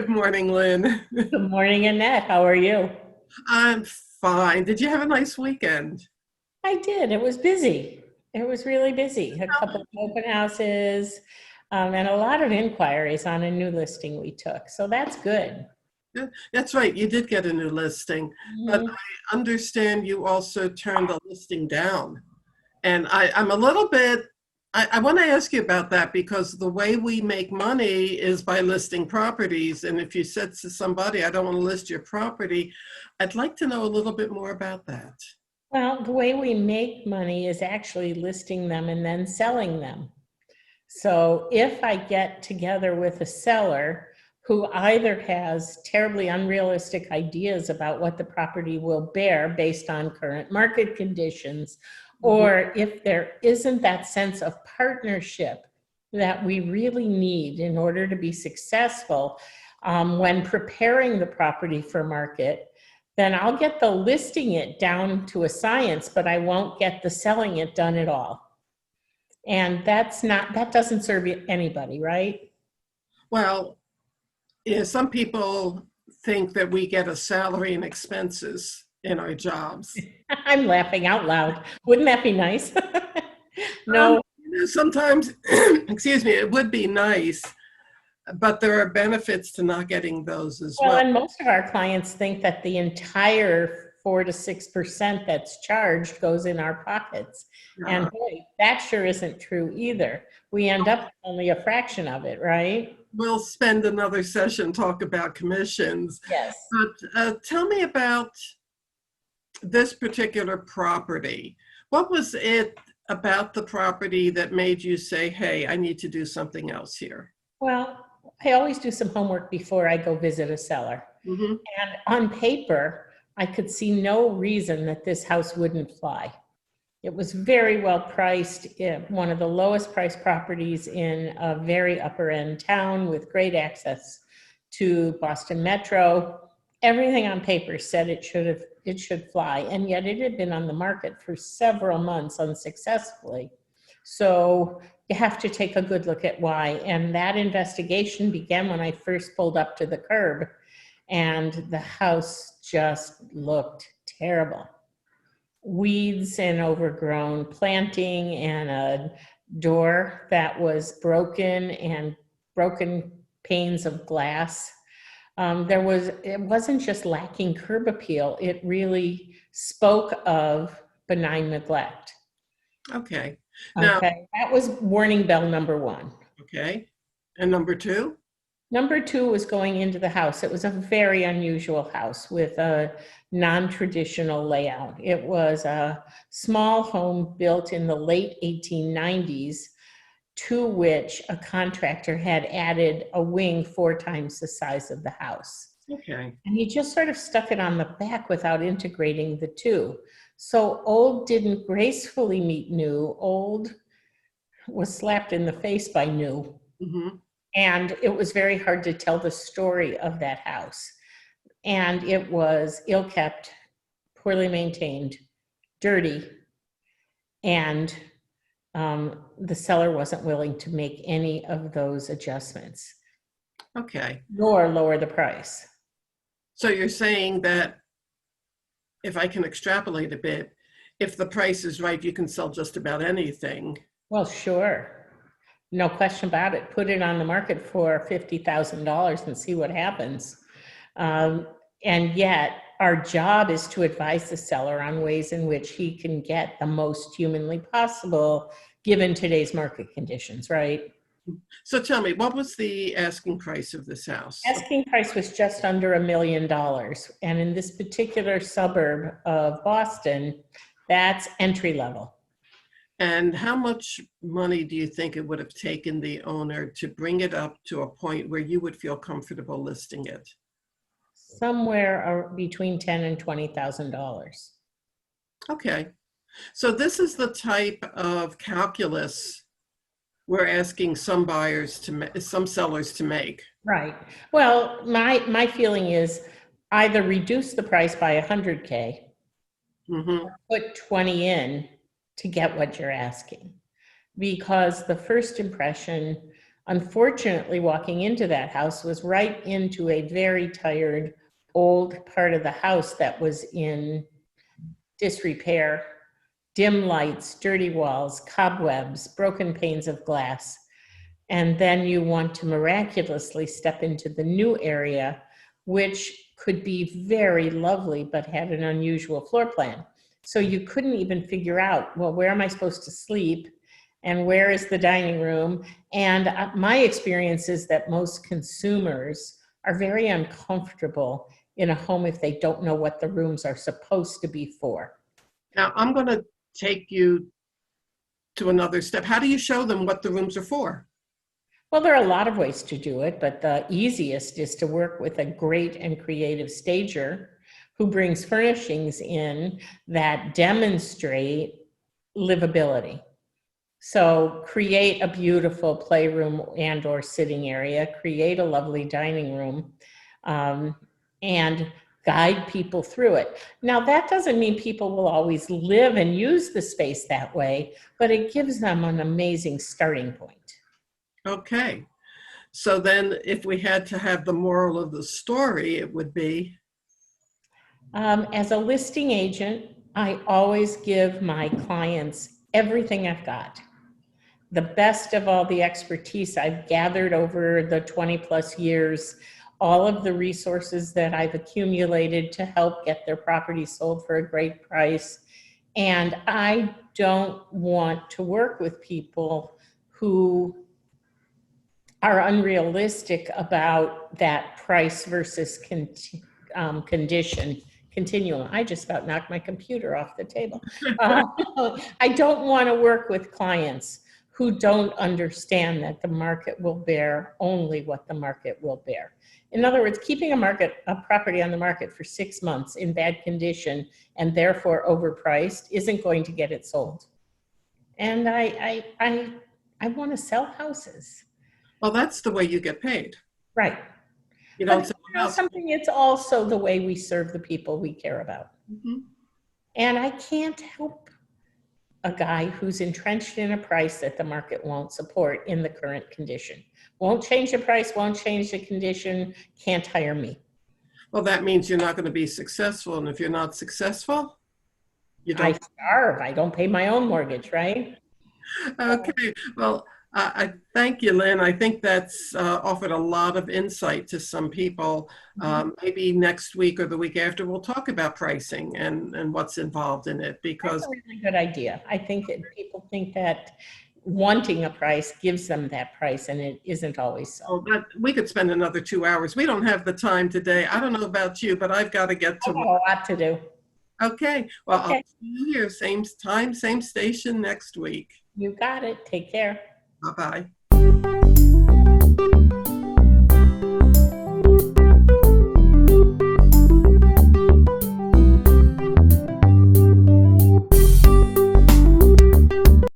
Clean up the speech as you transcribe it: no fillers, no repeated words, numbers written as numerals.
Good morning, Lynn. Good morning, Annette. How are you? I'm fine. Did you have a nice weekend? I did. It was busy. It was really busy. A couple of open houses, and a lot of inquiries on a new listing we took. So that's good. That's right, you did get a new listing, but Mhm. I understand you also turned a listing down. And I'm a little bit, I want to ask you about that because the way we make money is by listing properties. And if you said to somebody, I don't want to list your property, I'd like to know a little bit more about that. Well, the way we make money is actually listing them and then selling them. So if I get together with a seller who either has terribly unrealistic ideas about what the property will bear based on current market conditions, Mhm. or if there isn't that sense of partnership that we really need in order to be successful when preparing the property for market, then I'll get the listing it down to a science, but I won't get the selling it done at all. And that doesn't serve anybody, right? Well, yeah, some people think that we get a salary and expenses in our jobs. I'm laughing out loud. Wouldn't that be nice? Um, No. Sometimes, excuse me, it would be nice, but there are benefits to not getting those as Well, well. and most of our clients think that the entire 4 to 6% that's charged goes in our pockets. Uh, And boy, that sure isn't true either. We end up with only a fraction of it, right? we'll spend another session talk about commissions, Yes. but tell me about this particular property. What was it about the property that made you say, hey, I need to do something else here? Well, I always do some homework before I go visit a seller. Hmm. And on paper, I could see no reason that this house wouldn't fly. It was very well priced, one of the lowest priced properties in a very upper end town with great access to Boston Metro. Everything on paper said it should fly, and yet it had been on the market for several months unsuccessfully. So you have to take a good look at why. And that investigation began when I first pulled up to the curb, and the house just looked terrible. Weeds and overgrown planting and a door that was broken and broken panes of glass. It wasn't just lacking curb appeal, it really spoke of benign neglect. Okay. Now, Okay, that was warning bell number one. okay. And number two? Number two was going into the house. It was a very unusual house with a non-traditional layout. It was a small home built in the late 1890s, to which a contractor had added a wing 4 times the size of the house. Okay. And he just sort of stuck it on the back without integrating the two. So old didn't gracefully meet new. Old was slapped in the face by new. Hmm. And it was very hard to tell the story of that house. And it was ill kept, poorly maintained, dirty, and the seller wasn't willing to make any of those adjustments, Okay. nor lower the price. So you're saying that if I can extrapolate a bit, if the price is right, you can sell just about anything. Well, sure. No question about it. Put it on the market for $50,000 and see what happens. Um, and yet, our job is to advise the seller on ways in which he can get the most humanly possible given today's market conditions, right? So tell me, what was the asking price of this house? Asking price was just under $1 million. And in this particular suburb of Boston, that's entry level. And how much money do you think it would have taken the owner to bring it up to a point where you would feel comfortable listing it? Somewhere between $10,000 and $20,000. Okay. So this is the type of calculus we're asking some buyers to some sellers to make. Right. Well, my feeling is either reduce the price by 100K, Hmm. put 20 in to get what you're asking. Because the first impression Unfortunately, walking into that house was right into a very tired old part of the house that was in disrepair, dim lights, dirty walls, cobwebs, broken panes of glass. And then you want to miraculously step into the new area, which could be very lovely, but had an unusual floor plan. So you couldn't even figure out, well, where am I supposed to sleep? And where is the dining room? And my experience is that most consumers are very uncomfortable in a home if they don't know what the rooms are supposed to be for. Now, I'm going to take you to another step. How do you show them what the rooms are for? Well, there are a lot of ways to do it, but the easiest is to work with a great and creative stager who brings furnishings in that demonstrate livability. So create a beautiful playroom and or sitting area, create a lovely dining room, and guide people through it. Now, that doesn't mean people will always live and use the space that way, but it gives them an amazing starting point. Okay. So then if we had to have the moral of the story, it would be? As a listing agent, I always give my clients everything I've got. The best of all the expertise I've gathered over the 20 plus years, all of the resources that I've accumulated to help get their property sold for a great price. And I don't want to work with people who are unrealistic about that price versus condition continuum. I just about knocked my computer off the table. I don't want to work with clients who don't understand that the market will bear only what the market will bear. In other words, keeping a property on the market for 6 months in bad condition and therefore overpriced isn't going to get it sold. And I want to sell houses. Well, that's the way you get paid. Right. You don't But sell you a know house. something, it's also the way we serve the people we care about. Mhm. And I can't help a guy who's entrenched in a price that the market won't support in the current condition. Won't change the price, won't change the condition, can't hire me. Well, that means you're not going to be successful. And if you're not successful, you I don't. starve, I don't pay my own mortgage, right? Okay. Well, I thank you, Lynn. I think that's offered a lot of insight to some people. Maybe next week or the week after, we'll talk about pricing and what's involved in it, That's because a really good idea. I think that people think that wanting a price gives them that price, and it isn't always so. oh, we could spend another 2 hours. We don't have the time today. I don't know about you, but I've got to get to I've got work. a lot to do. Okay. Well, I'll Okay, see you here, same time, same station next week. you got it. Take care. Bye-bye.